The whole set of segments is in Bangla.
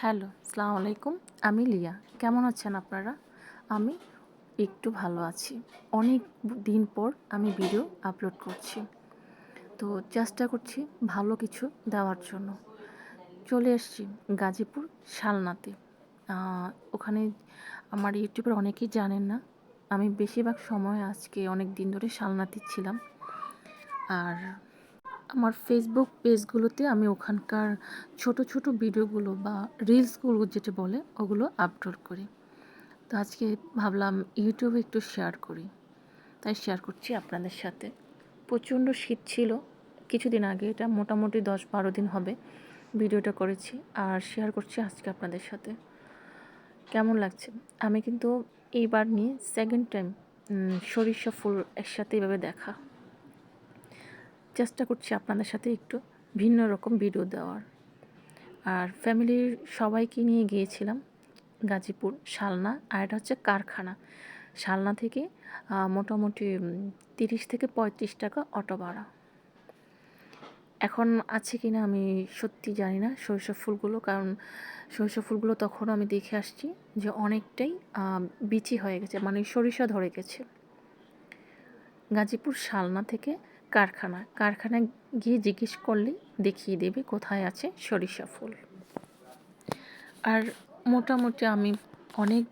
হ্যালো, আসসালামু আলাইকুম। আমি লিয়া। কেমন আছেন আপনারা? আমি একটু ভালো আছি। অনেক দিন পর আমি ভিডিও আপলোড করছি। তো চেষ্টা করছি ভালো কিছু দেওয়ার জন্য। চলে এসেছি গাজীপুর শালনাতে। আ ওখানে আমার ইউটিউবের অনেকেই জানেন না। আমি বেশিরভাগ সময় আজকে অনেক দিন ধরে শালনাতে ছিলাম। আর আমার ফেসবুক পেজগুলোতে আমি ওখানকার ছোট ছোট ভিডিওগুলো বা রিলসগুলো যেটা বলে ওগুলো আপলোড করি। তো আজকে ভাবলাম ইউটিউবে একটু শেয়ার করি, তাই শেয়ার করছি আপনাদের সাথে। প্রচণ্ড শীত ছিল কিছুদিন আগে, এটা মোটামুটি 10-12 দিন হবে ভিডিওটা করেছি আর শেয়ার করছি আজকে আপনাদের সাথে। কেমন লাগছে? আমি কিন্তু এইবার নিয়ে সেকেন্ড টাইম সরিষা ফুল একসাথে এভাবে দেখা। চেষ্টা করছি আপনাদের সাথে একটু ভিন্ন রকম ভিডিও দেওয়ার। আর ফ্যামিলির সবাইকে নিয়ে গিয়েছিলাম গাজীপুর শালনা, আর এটা হচ্ছে কারখানা। শালনা থেকে মোটামুটি 30 থেকে 35 টাকা অটো ভাড়া। এখন আছে কি না আমি সত্যি জানি না সরিষা ফুলগুলো, কারণ সরিষা ফুলগুলো তখনও আমি দেখে আসছি যে অনেকটাই বিচি হয়ে গেছে, মানে সরিষা ধরে গেছে। গাজীপুর শালনা থেকে কারখানায় গিয়ে জিজ্ঞেস করলেই দেখিয়ে দেবে কোথায় আছে সরিষা ফুল। আর মোটামুটি আমি অনেক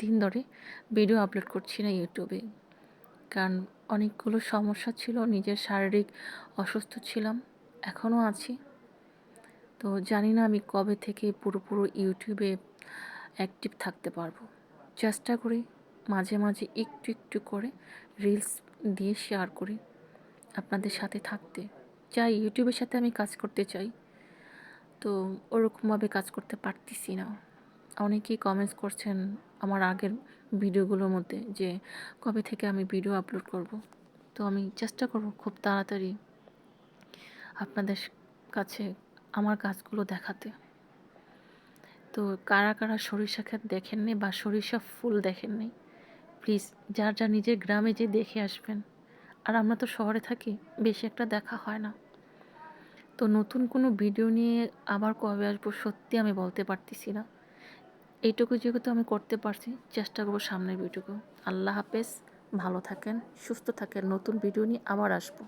দিন ধরে ভিডিও আপলোড করছি না ইউটিউবে, কারণ অনেকগুলো সমস্যা ছিল, নিজের শারীরিক অসুস্থ ছিলাম, এখনও আছি। তো জানি না আমি কবে থেকে পুরো ইউটিউবে অ্যাক্টিভ থাকতে পারবো। চেষ্টা করি মাঝে মাঝে একটু করে রিলস দিয়ে শেয়ার করি, আপনাদের সাথে থাকতে চাই। ইউটিউবের সাথে আমি কাজ করতে চাই, তো ওরকমভাবে কাজ করতে পারতেছি না। অনেকেই কমেন্টস করছেন আমার আগের ভিডিওগুলোর মধ্যে যে কবে থেকে আমি ভিডিও আপলোড করব। তো আমি চেষ্টা করব খুব তাড়াতাড়ি আপনাদের কাছে আমার কাজগুলো দেখাতে। তো কারা কারা সরিষা ক্ষেত দেখেননি বা সরিষা ফুল দেখেননি, প্লিজ যার নিজের গ্রামে যে দেখে আসবেন। আর আমরা তো শহরে থাকি, বেশি একটা দেখা হয় না। তো নতুন কোনো ভিডিও নিয়ে আবার কবে আসবো সত্যি আমি বলতে পারতেছি না। এইটুকু যেহেতু আমি করতে পারছি, চেষ্টা করবো সামনের ভিডিওকে। আল্লাহ হাফেজ, ভালো থাকেন, সুস্থ থাকেন, নতুন ভিডিও নিয়ে আবার আসবো।